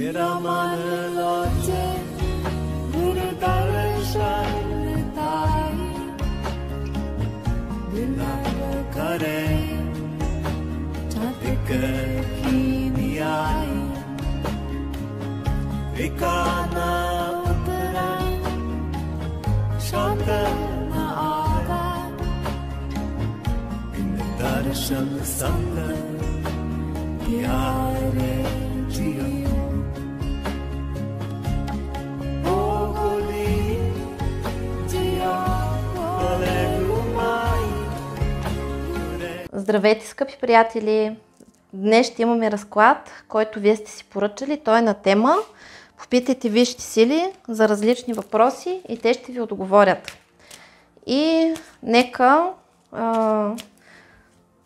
तेरा मन लाचे गुरु दर्शन ताई बिलाव करे चातिक की नियाई विकाना उतरा शांत न आगा इन दर्शन संग प्यारे जियो Здравейте, скъпи приятели! Днес ще имаме разклад, който вие сте си поръчали. Той е на тема "Попитайте висшите сили за различни въпроси и те ще ви отговорят". И нека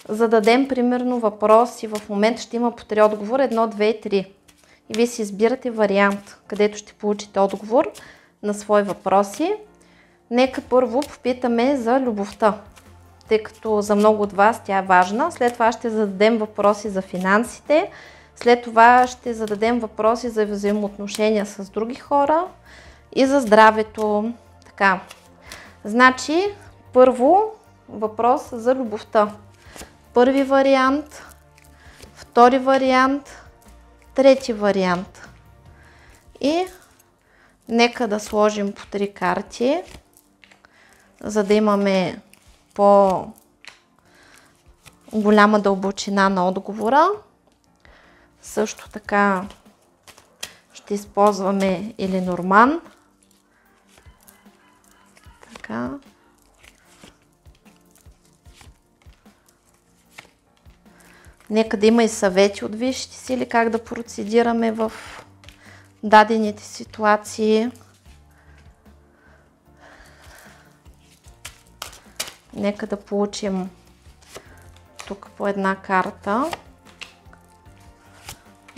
зададем примерно въпроси. В момента ще има по 3 отговора, 1, 2 и 3. И вие си избирате вариант, където ще получите отговор на свои въпроси. Нека първо попитаме за любовта, тъй като за много от вас тя е важна. След това ще зададем въпроси за финансите. След това ще зададем въпроси за взаимоотношения с други хора и за здравето. Така. Значи, първо въпрос за любовта. Първи вариант, втори вариант, трети вариант. И нека да сложим по 3 карти, за да имаме по-голяма дълбочина на отговора. Също така ще използваме и Ленорман. Така. Нека да има и съвети от висшите сили как да процедираме в дадените ситуации. Нека да получим тук по една карта.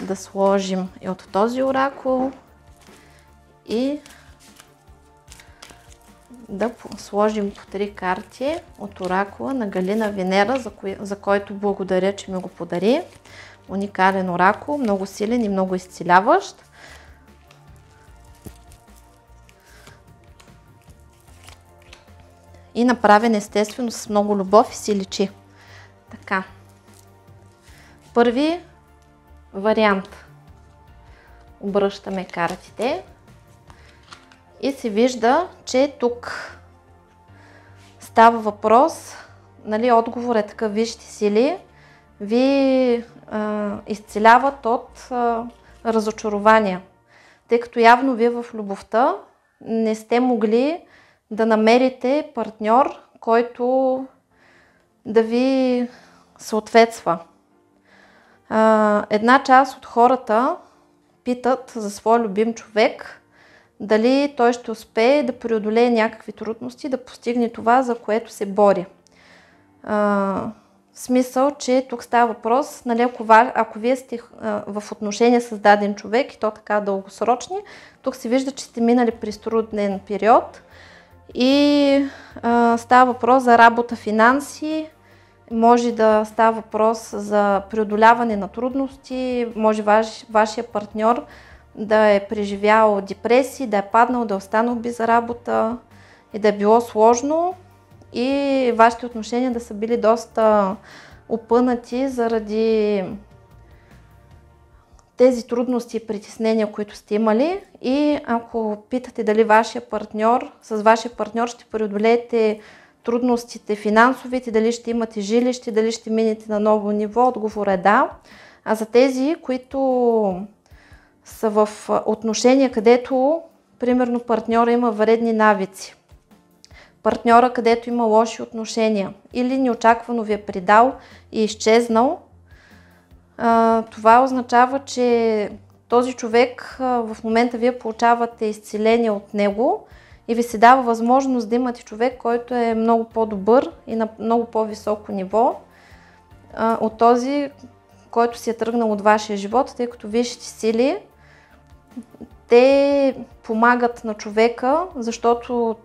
Да сложим и от този оракул и да сложим по 3 карти от оракула на Галина Венера, за който благодаря, че ми го подари. Уникален оракул, много силен и много изцеляващ. И направен естествено с много любов и си личи. Така. Първи вариант. Обръщаме картите. И се вижда, че тук става въпрос, нали, отговор е такъв: висшите сили ви изцеляват от разочарования. Тъй като явно вие в любовта не сте могли да намерите партньор, който да ви съответства. Една част от хората питат за своя любим човек, дали той ще успее да преодолее някакви трудности, да постигне това, за което се бори. В смисъл, че тук става въпрос, нали, ако вие сте в отношения с даден човек и то така дългосрочни, тук се вижда, че сте минали през труден период и става въпрос за работа, финанси, може да става въпрос за преодоляване на трудности, може вашия партньор да е преживял депресии, да е паднал, да е останал без работа и да е било сложно и вашите отношения да са били доста опънати заради тези трудности и притеснения, които сте имали. И ако питате дали с вашия партньор ще преодолеете трудностите финансовите, дали ще имате жилище, дали ще минете на ново ниво, отговор е да. А за тези, които са в отношения, където примерно партньора има вредни навици, партньора, където има лоши отношения или неочаквано ви е предал и изчезнал, това означава, че този човек в момента вие получавате изцеление от него и ви се дава възможност да имате човек, който е много по-добър и на много по-високо ниво от този, който си е тръгнал от вашия живот, тъй като висшите сили, те помагат на човека, защото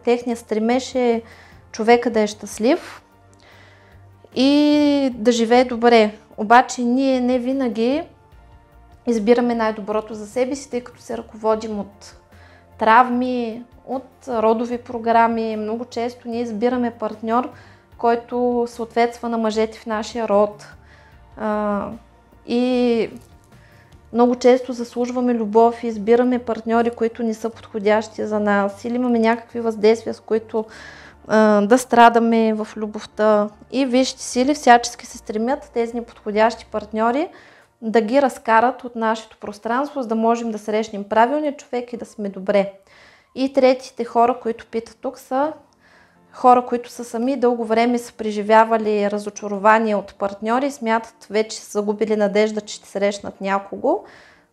техният стремеж е човека да е щастлив и да живее добре. Обаче ние не винаги избираме най-доброто за себе си, тъй като се ръководим от травми, от родови програми. Много често ние избираме партньор, който съответства на мъжете в нашия род. И много често заслужваме любов и избираме партньори, които не са подходящи за нас, или имаме някакви въздействия, с които да страдаме в любовта. И висшите сили всячески се стремят тези неподходящи партньори да ги разкарат от нашето пространство, за да можем да срещнем правилния човек и да сме добре. И третите хора, които питат тук, са хора, които са сами дълго време са преживявали разочарование от партньори и смятат, вече са загубили надежда, че ще срещнат някого.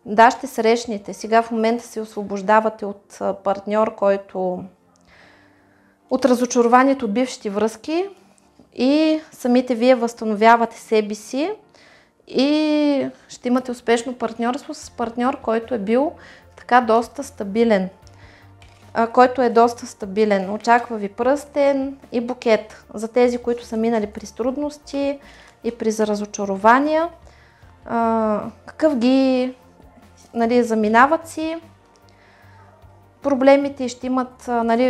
Да, ще срещнете. Сега в момента се освобождавате от партньор, който от разочарованието от бившите връзки, и самите вие възстановявате себе си и ще имате успешно партньорство с партньор, който е бил така доста стабилен. Очаква ви пръстен и букет. За тези, които са минали през трудности и през разочарования, какъв ги заминават си проблемите, ще имат,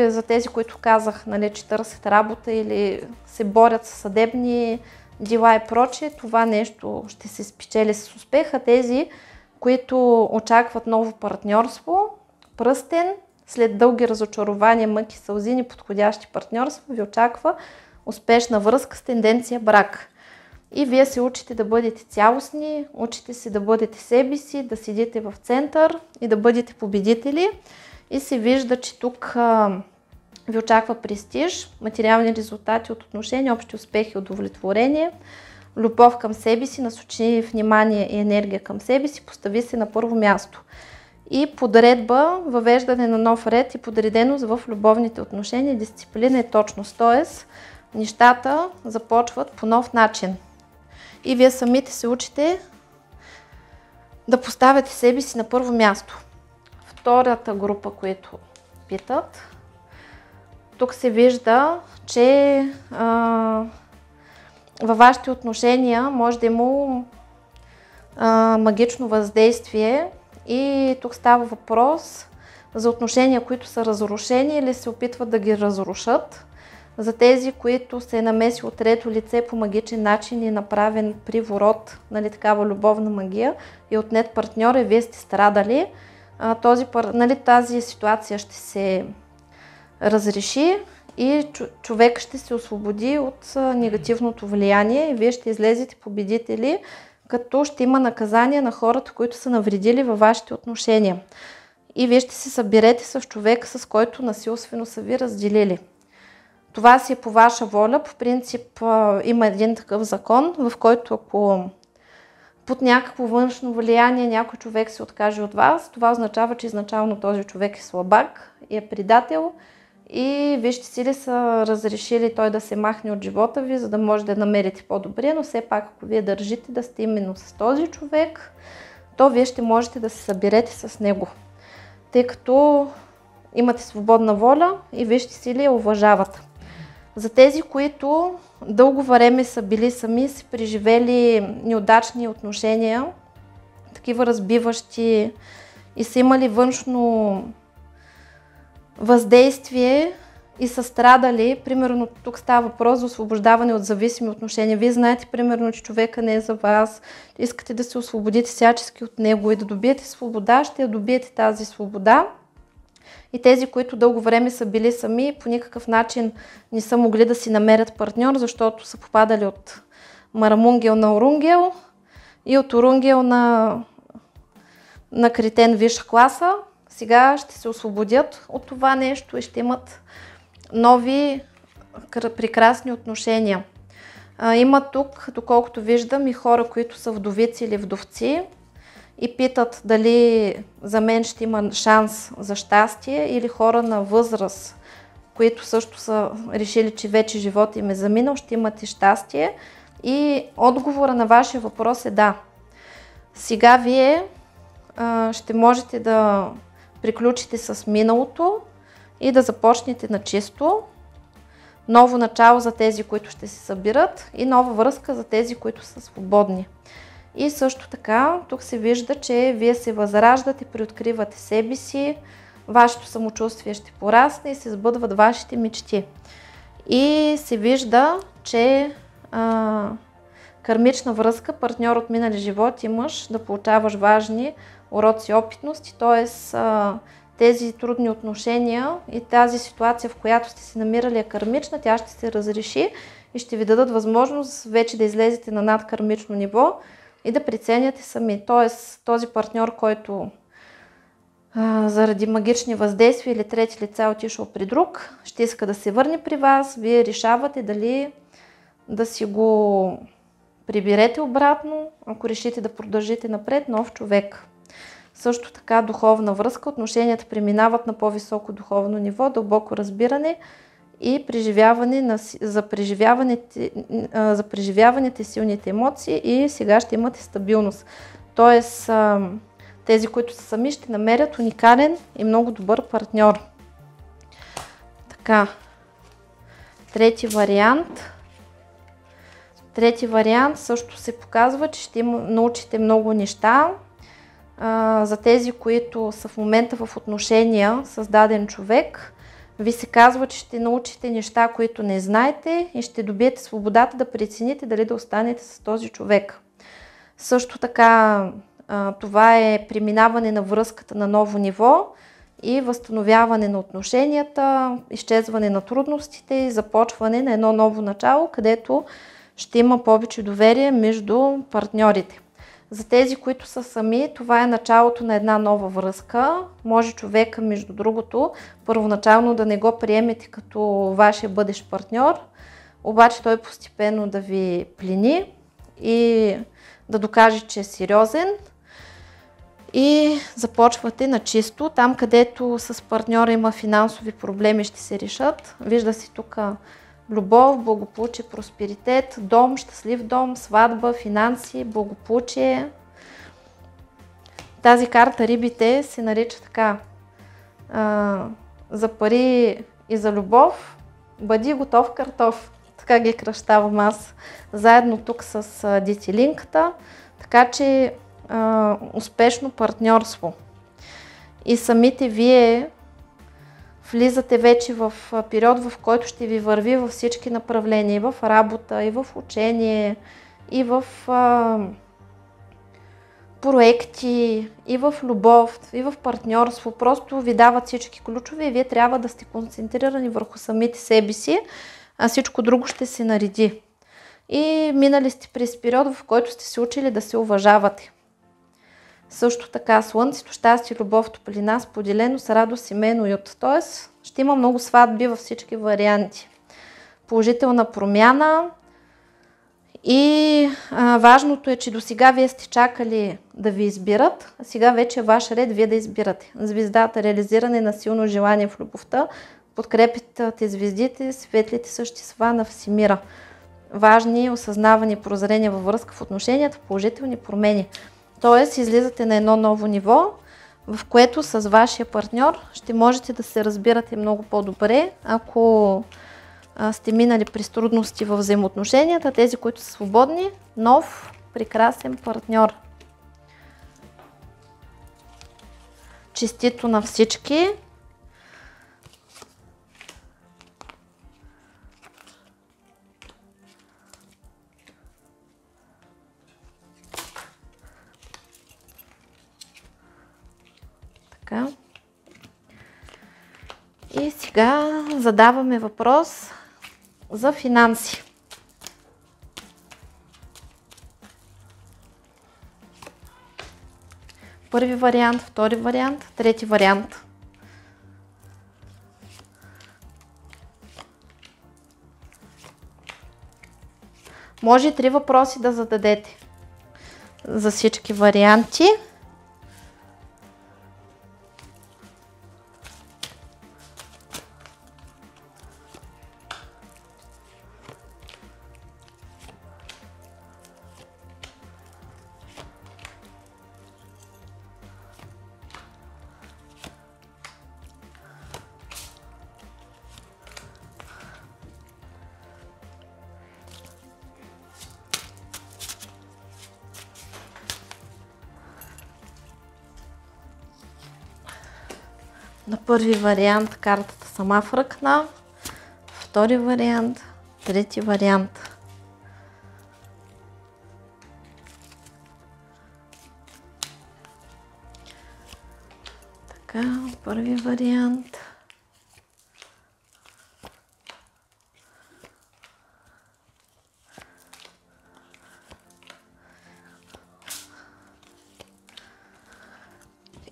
за тези, които казах, че търсят работа или се борят с съдебни дела и прочее, това нещо ще се спечели с успеха. Тези, които очакват ново партньорство, пръстен, след дълги разочарования, мъки, сълзи, неподходящи партньорства, ви очаква успешна връзка с тенденция брак. И вие се учите да бъдете цялостни, учите се да бъдете себе си, да седите в център и да бъдете победители. И се вижда, че тук ви очаква престиж, материални резултати от отношения, общи успехи, удовлетворение, любов към себе си, насочи внимание и енергия към себе си, постави се на първо място. И подредба, въвеждане на нов ред и подреденост в любовните отношения, дисциплина и точност. Т.е. нещата започват по нов начин. И вие самите се учите да поставяте себе си на първо място. Втората група, които питат, тук се вижда, че във вашите отношения може да има магично въздействие. И тук става въпрос за отношения, които са разрушени или се опитват да ги разрушат. За тези, които се е намесил трето лице по магичен начин и направен приворот, такава любовна магия и отнет партньор и вие сте страдали, тази ситуация ще се разреши и човек ще се освободи от негативното влияние и вие ще излезете победители, като ще има наказание на хората, които са навредили във вашите отношения. И вие ще се съберете с човек, с който насилствено са ви разделили. Това си е по ваша воля. По принцип има един такъв закон, в който ако под някакво външно влияние някой човек се откаже от вас, това означава, че изначално този човек е слабак и е предател и вижте сили са разрешили той да се махне от живота ви, за да може да намерите по-добре, но все пак ако вие държите да сте именно с този човек, то вие ще можете да се съберете с него, тъй като имате свободна воля и вижте сили я уважават. За тези, които дълго време са били сами, са преживели неудачни отношения, такива разбиващи и са имали външно въздействие и са страдали, примерно тук става въпрос за освобождаване от зависими отношения. Вие знаете, примерно, че човека не е за вас, искате да се освободите всячески от него и да добиете свобода, ще я добиете тази свобода. И тези, които дълго време са били сами, по никакъв начин не са могли да си намерят партньор, защото са попадали от марамунгел на орунгел и от орунгел на кретен висша класа. Сега ще се освободят от това нещо и ще имат нови прекрасни отношения. Има тук, доколкото виждам, и хора, които са вдовици или вдовци и питат дали за мен ще има шанс за щастие, или хора на възраст, които също са решили, че вече живота им е заминал, ще имате щастие. И отговора на вашия въпрос е да. Сега вие ще можете да приключите с миналото и да започнете на чисто. Ново начало за тези, които ще се събират и нова връзка за тези, които са свободни. И също така, тук се вижда, че вие се възраждате, приоткривате себе си, вашето самочувствие ще порасне и се сбъдват вашите мечти. И се вижда, че кармична връзка, партньор от минали живот имаш да получаваш важни уроци и опитности, т.е. тези трудни отношения и тази ситуация, в която сте се намирали е кармична, тя ще се разреши и ще ви дадат възможност вече да излезете на надкармично ниво и да преценяте сами. Т.е. този партньор, който заради магични въздействия или трети лица е отишъл при друг, ще иска да се върне при вас, вие решавате дали да си го приберете обратно, ако решите да продължите напред, нов човек. Също така духовна връзка, отношенията преминават на по-високо духовно ниво, дълбоко разбиране и за преживяваните силните емоции и сега ще имате стабилност. Тоест, тези, които са сами, ще намерят уникален и много добър партньор. Така, трети вариант също се показва, че ще научите много неща. За тези, които са в момента в отношения с даден човек, ви се казва, че ще научите неща, които не знаете и ще добиете свободата да прецените дали да останете с този човек. Също така, това е преминаване на връзката на ново ниво и възстановяване на отношенията, изчезване на трудностите и започване на едно ново начало, където ще има повече доверие между партньорите. За тези, които са сами, това е началото на една нова връзка. Може човека, между другото, първоначално да не го приемете като вашия бъдещ партньор, обаче той постепенно да ви плени и да докаже, че е сериозен. И започвате на чисто. Там, където с партньора има финансови проблеми, ще се решат. Вижда се тук любов, благополучие, просперитет, дом, щастлив дом, сватба, финанси, благополучие. Тази карта рибите се нарича така: за пари и за любов, бъди готов картоф. Така ги кръщавам аз заедно тук с детилинката. Така че успешно партньорство. И самите вие влизате вече в период, в който ще ви върви във всички направления, и в работа, и в учение, и в проекти, и в любов, и в партньорство. Просто ви дават всички ключове и вие трябва да сте концентрирани върху самите себе си, а всичко друго ще се нареди. И минали сте през период, в който сте се учили да се уважавате. Също така слънцето, щастие, любов, топлина, споделеност, радост, семейно уют. Тоест ще има много сватби във всички варианти. Положителна промяна и важното е, че до сега вие сте чакали да ви избират, а сега вече е ваш ред вие да избирате. Звездата, реализиране на силно желание в любовта, подкрепите звездите, светлите същества на всемира. Важни осъзнавани прозрения във връзка в отношенията, положителни промени. Тоест, излизате на едно ново ниво, в което с вашия партньор ще можете да се разбирате много по-добре, ако сте минали през трудности във взаимоотношенията. Тези, които са свободни, нов, прекрасен партньор. Честито на всички! Така. И сега задаваме въпрос за финанси. Първи вариант, втори вариант, трети вариант. Може и 3 въпроси да зададете за всички варианти. На първи вариант картата сама фръкна, втори вариант, трети вариант. Така, първи вариант.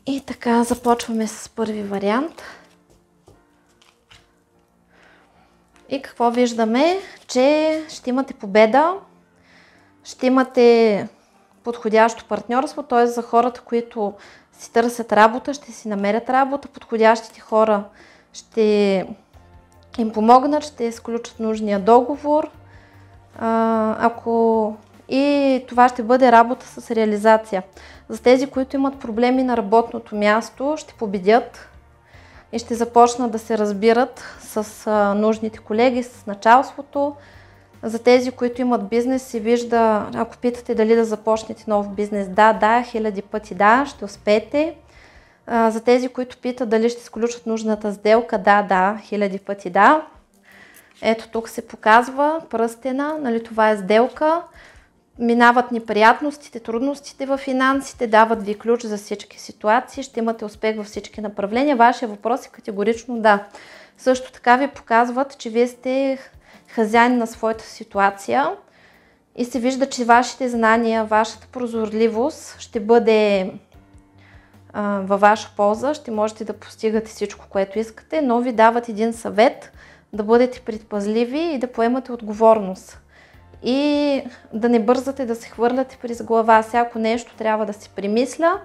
И така, започваме с първи вариант. И какво виждаме? Че ще имате победа, ще имате подходящо партньорство, т.е. за хората, които си търсят работа, ще си намерят работа, подходящите хора ще им помогнат, ще изключат нужния договор. И това ще бъде работа с реализация. За тези, които имат проблеми на работното място, ще победят и ще започнат да се разбират с нужните колеги, с началството. За тези, които имат бизнес, се вижда, ако питате дали да започнете нов бизнес, да, хиляди пъти да, ще успеете. За тези, които питат дали ще сключат нужната сделка, да, хиляди пъти да. Ето тук се показва пръстена, нали, това е сделка. Минават неприятностите, трудностите в финансите, дават ви ключ за всички ситуации, ще имате успех във всички направления. Вашия въпрос е категорично да. Също така ви показват, че вие сте хазяин на своята ситуация и се вижда, че вашите знания, вашата прозорливост ще бъде във ваша полза, ще можете да постигате всичко, което искате, но ви дават един съвет да бъдете предпазливи и да поемате отговорност. И да не бързате да се хвърляте през глава. Всяко нещо трябва да се премисля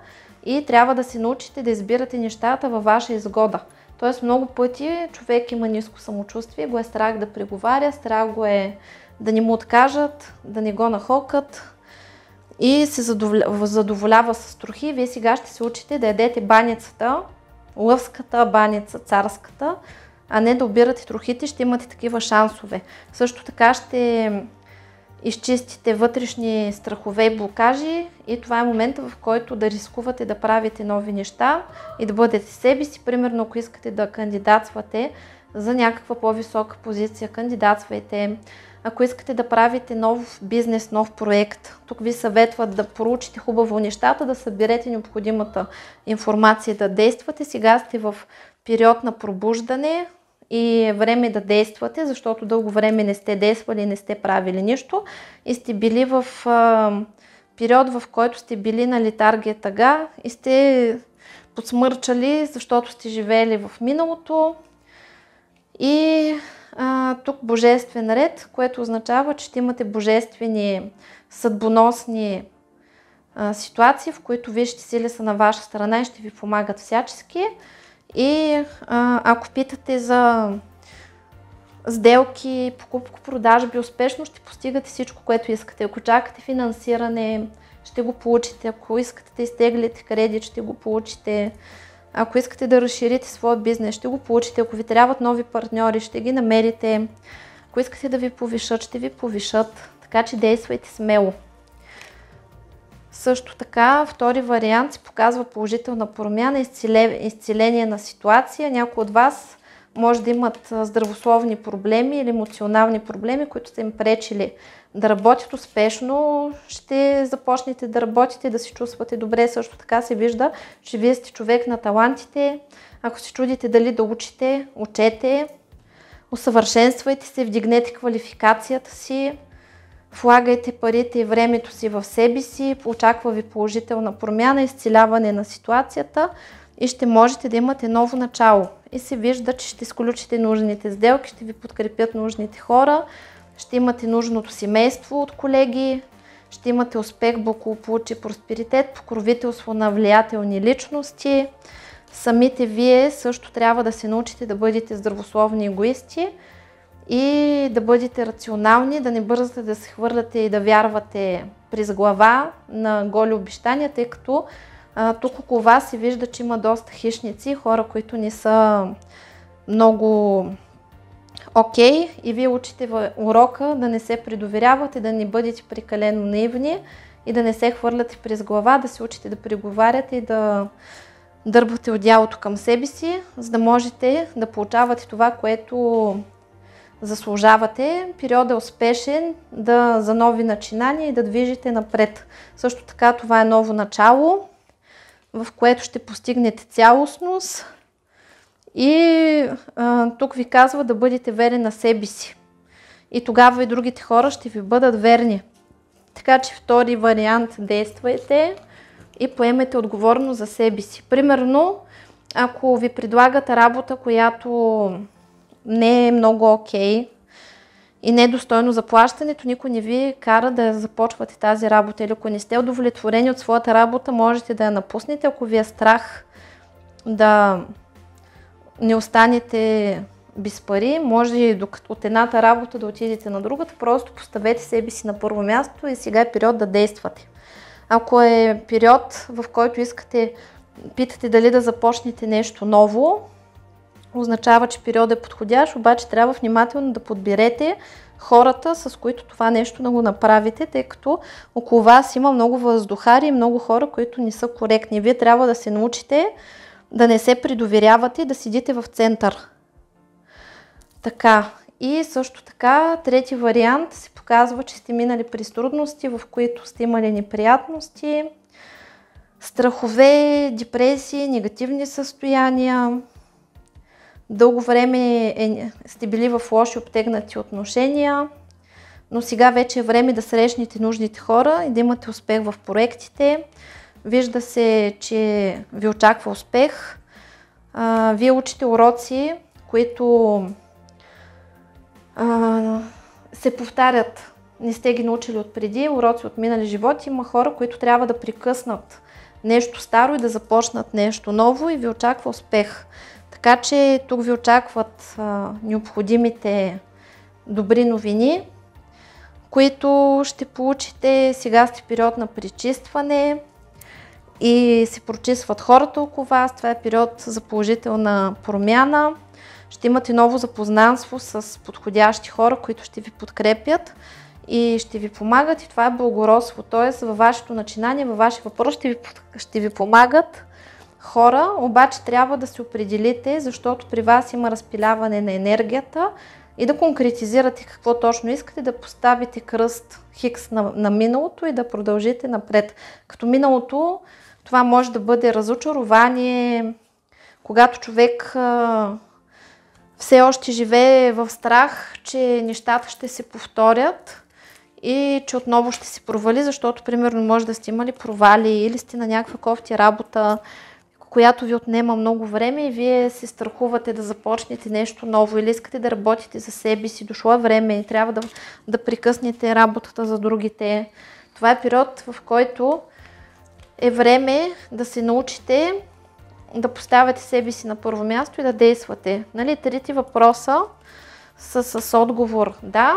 и трябва да се научите да избирате нещата във ваша изгода. Тоест много пъти човек има ниско самочувствие, го е страх да преговаря, страх го е да не му откажат, да не го нахокат и се задоволява с трохи. Вие сега ще се учите да ядете баницата, лъвската баница, царската, а не да обирате трохите, ще имате такива шансове. Също така ще изчистите вътрешни страхове и блокажи и това е момента, в който да рискувате да правите нови неща и да бъдете себе си. Примерно, ако искате да кандидатствате за някаква по-висока позиция, кандидатствайте. Ако искате да правите нов бизнес, нов проект, тук ви съветват да проучите хубаво нещата, да съберете необходимата информация, да действате. Сега сте в период на пробуждане и е време да действате, защото дълго време не сте действали, не сте правили нищо и сте били в период, в който сте били на летаргия тъга и сте подсмърчали, защото сте живеели в миналото. И тук божествен ред, което означава, че ще имате божествени съдбоносни ситуации, в които висшите сили са на ваша страна и ще ви помагат всячески. И ако питате за сделки, покупко-продажби, успешно ще постигате всичко, което искате. Ако чакате финансиране, ще го получите. Ако искате да изтеглите кредит, ще го получите. Ако искате да разширите своя бизнес, ще го получите. Ако ви трябват нови партньори, ще ги намерите. Ако искате да ви повишат, ще ви повишат. Така че действайте смело. Също така, втори вариант се показва положителна промяна, изцеление на ситуация. Някои от вас може да имат здравословни проблеми или емоционални проблеми, които са им пречили да работят успешно. Ще започнете да работите, да се чувствате добре. Също така се вижда, че вие сте човек на талантите. Ако се чудите дали да учите, учете, усъвършенствайте се, вдигнете квалификацията си. Влагайте парите и времето си в себе си, очаква ви положителна промяна, изцеляване на ситуацията и ще можете да имате ново начало. И се вижда, че ще сключите нужните сделки, ще ви подкрепят нужните хора, ще имате нужното семейство от колеги, ще имате успех, благополучие, просперитет, покровителство на влиятелни личности. Самите вие също трябва да се научите да бъдете здравословни егоисти и да бъдете рационални, да не бързате да се хвърляте и да вярвате през глава на голи обещания, тъй като тук около вас се вижда, че има доста хищници, хора, които не са много окей, и вие учите в урока да не се предоверявате, да не бъдете прекалено наивни и да не се хвърляте през глава, да се учите да преговаряте и да дърпате одеялото към себе си, за да можете да получавате това, което заслужавате. Периодът е успешен за нови начинания и да движите напред. Също така това е ново начало, в което ще постигнете цялостност и тук ви казва да бъдете верни на себе си. И тогава и другите хора ще ви бъдат верни. Така че втори вариант, действайте и поемете отговорност за себе си. Примерно, ако ви предлагат работа, която не е много окей и не е достойно заплащането, никой не ви кара да започвате тази работа. Или ако не сте удовлетворени от своята работа, можете да я напуснете. Ако ви е страх да не останете без пари, може от едната работа да отидете на другата, просто поставете себе си на първо място и сега е период да действате. Ако е период, в който питате дали да започнете нещо ново, означава, че периодът е подходящ, обаче трябва внимателно да подберете хората, с които това нещо да го направите, тъй като около вас има много въздухари и много хора, които не са коректни. Вие трябва да се научите да не се предоверявате и да седите в център. Така, и също така, трети вариант се показва, че сте минали през трудности, в които сте имали неприятности, страхове, депресии, негативни състояния. Дълго време сте били в лоши обтегнати отношения, но сега вече е време да срещнете нужните хора и да имате успех в проектите. Вижда се, че ви очаква успех. Вие учите уроци, които се повтарят. Не сте ги научили отпреди, уроци от минали животи. Има хора, които трябва да прекъснат нещо старо и да започнат нещо ново и ви очаква успех. Така че тук ви очакват необходимите добри новини, които ще получите. Сега сте период на пречистване и се прочистват хората около вас. Това е период за положителна промяна. Ще имате ново запознанство с подходящи хора, които ще ви подкрепят и ще ви помагат. И това е благородство, т.е. във вашето начинание, във вашия въпрос ще ви помагат хора, обаче трябва да се определите, защото при вас има разпиляване на енергията и да конкретизирате какво точно искате, да поставите кръст хикс на миналото и да продължите напред. Като миналото, това може да бъде разочарование, когато човек все още живее в страх, че нещата ще се повторят и че отново ще се провали, защото примерно може да сте имали провали или сте на някаква кофти работа, която ви отнема много време и вие се страхувате да започнете нещо ново или искате да работите за себе си, дошло е време и трябва да прекъснете работата за другите. Това е период, в който е време да се научите да поставяте себе си на първо място и да действате. Нали, трите въпроса са с отговор да.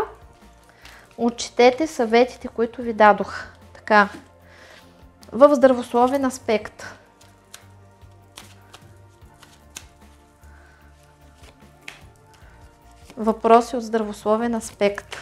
Отчетете съветите, които ви дадох. Така, в здравословен аспект. Въпроси от здравословен аспект.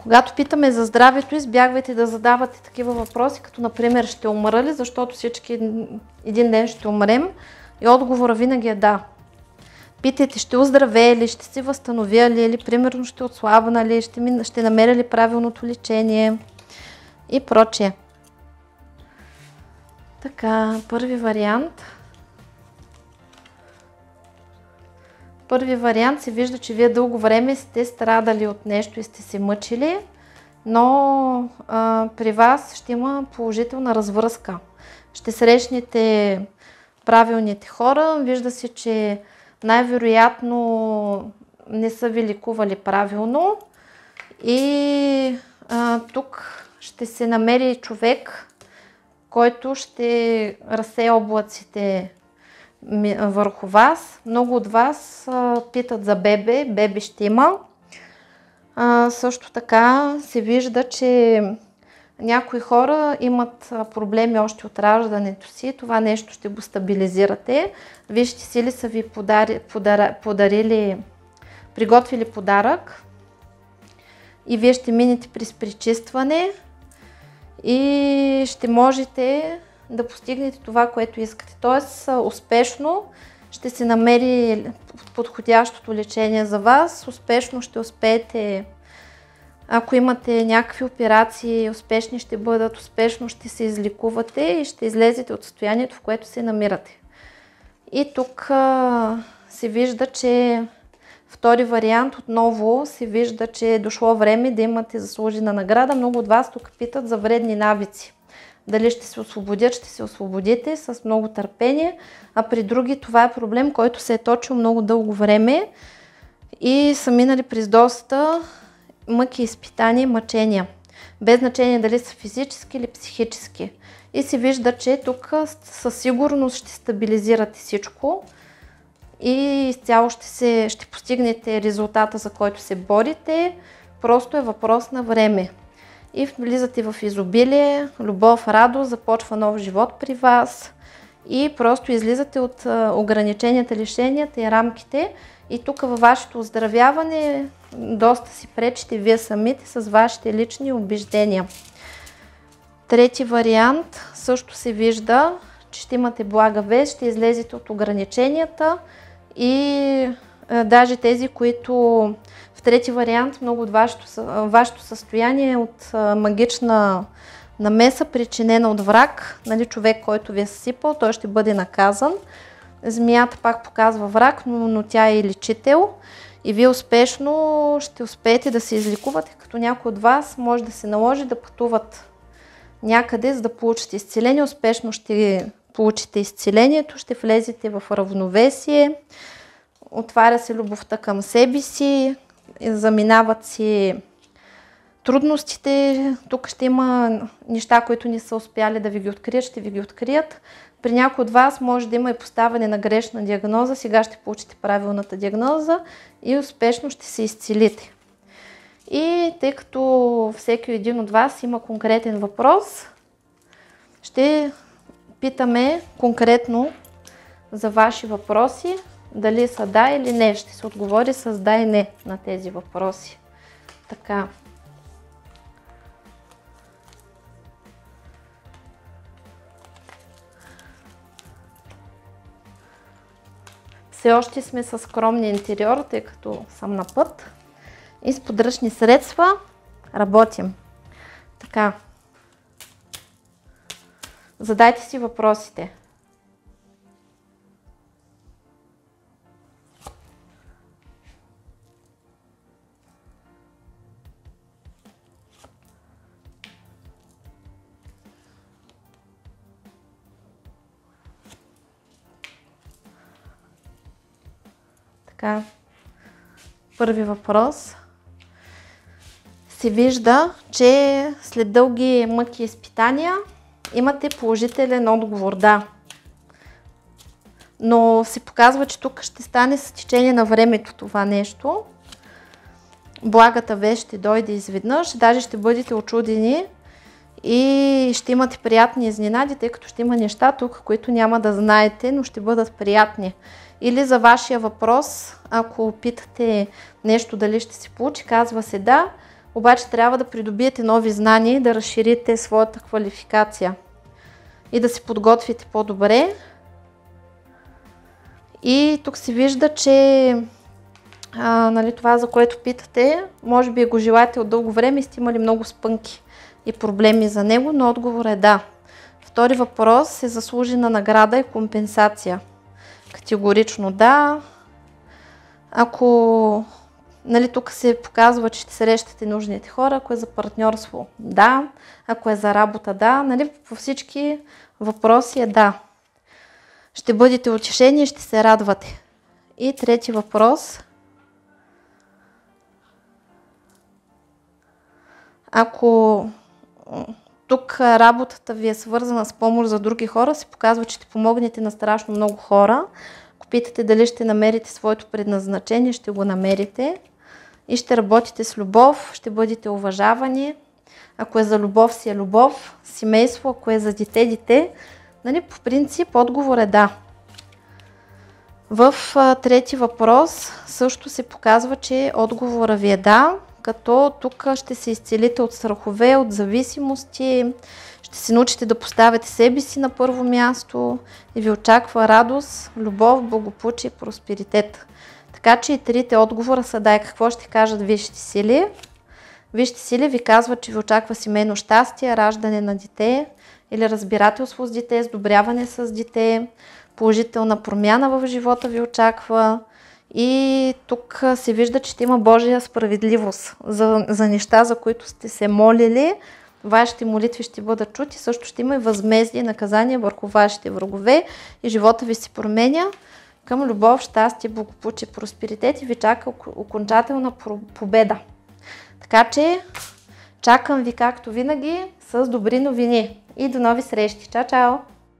Когато питаме за здравето, избягвайте да задавате такива въпроси, като например ще умра ли, защото всички един ден ще умрем и отговора винаги е да. Питайте ще оздравея ли, ще се възстановя ли, или примерно ще отслабна ли, ще намеря ли правилното лечение и прочее. Така, първи вариант. Първи вариант се вижда, че вие дълго време сте страдали от нещо и сте се мъчили, но при вас ще има положителна развръзка. Ще срещнете правилните хора. Вижда се, че най-вероятно не са ви лекували правилно и тук ще се намери човек, който ще разсее облаците върху вас. Много от вас питат за бебе, бебе ще има. Също така се вижда, че някои хора имат проблеми още от раждането си. Това нещо ще го стабилизирате. Вижте сили са ви приготвили подарък и вие ще минете през пречистване и ще можете да постигнете това, което искате. Тоест, успешно ще се намери подходящото лечение за вас. Успешно ще успеете, ако имате някакви операции, успешни ще бъдат, успешно ще се излекувате и ще излезете от състоянието, в което се намирате. И тук се вижда, че втори вариант отново се вижда, че е дошло време да имате заслужена награда. Много от вас тук питат за вредни навици. Дали ще се освободят, ще се освободите с много търпение, а при други това е проблем, който се е точил много дълго време и са минали през доста мъки, изпитания, мъчения. Без значение дали са физически или психически. И се вижда, че тук със сигурност ще стабилизирате всичко и изцяло ще постигнете резултата, за който се борите. Просто е въпрос на време. И влизате в изобилие, любов, радост, започва нов живот при вас и просто излизате от ограниченията, лишенията и рамките. И тук във вашето оздравяване доста си пречите вие самите с вашите лични убеждения. Трети вариант също се вижда, че ще имате блага вест, ще излезете от ограниченията и даже тези, които в трети вариант много от вашето състояние е от магична намеса, причинена от враг, нали, човек, който ви е съсипал, той ще бъде наказан. Змията пак показва враг, но тя е и лечител и вие успешно ще успеете да се излекувате, като някой от вас може да се наложи да пътуват някъде, за да получите изцеление. Успешно ще получите изцелението, ще влезете в равновесие, отваря се любовта към себе си, заминават си трудностите. Тук ще има неща, които не са успяли да ви ги открият, ще ви ги открият. При някой от вас може да има и поставяне на грешна диагноза, сега ще получите правилната диагноза и успешно ще се изцелите. И тъй като всеки един от вас има конкретен въпрос, ще питаме конкретно за ваши въпроси, дали са да или не. Ще се отговори с да и не на тези въпроси. Така. Все още сме с скромния интериор, тъй като съм на път. И с подръчни средства работим. Така. Задайте си въпросите. Така. Първи въпрос. Се вижда, че след дълги мъки и изпитания имате положителен отговор, да. Но се показва, че тук ще стане с течение на времето това нещо. Благата вест ще дойде изведнъж, даже ще бъдете очудени и ще имате приятни изненади, тъй като ще има неща тук, които няма да знаете, но ще бъдат приятни. Или за вашия въпрос, ако питате нещо дали ще се получи, казва се да, обаче трябва да придобиете нови знания и да разширите своята квалификация и да се подготвите по-добре. И тук се вижда, че нали, това, за което питате, може би го желаете от дълго време и сте имали много спънки и проблеми за него, но отговор е да. Втори въпрос е заслужена награда и компенсация. Категорично да. Ако тук се показва, че ще срещате нужните хора, ако е за партньорство, да, ако е за работа, да, по всички въпроси е да. Ще бъдете утешени и ще се радвате. И трети въпрос. Ако тук работата ви е свързана с помощ за други хора, се показва, че ще помогнете на страшно много хора. Ако питате дали ще намерите своето предназначение, ще го намерите. И ще работите с любов, ще бъдете уважавани. Ако е за любов, си е любов, семейство, ако е за дете. По принцип, отговор е да. В трети въпрос също се показва, че отговора ви е да, като тук ще се изцелите от страхове, от зависимости, ще се научите да поставяте себе си на първо място и ви очаква радост, любов, благополучие и просперитет. Така че и трите отговора са да. Какво ще кажат висшите сили? Висшите сили ви казват, че ви очаква семейно щастие, раждане на дете или разбирателство с дете, сдобряване с дете, положителна промяна в живота ви очаква. И тук се вижда, че ще има Божия справедливост за неща, за които сте се молили. Вашите молитви ще бъдат чути. Също ще има и възмездие и наказание върху вашите врагове и живота ви се променя към любов, щастие, благополучие, просперитет и ви чака окончателна победа. Така че чакам ви както винаги с добри новини и до нови срещи. Чао, чао!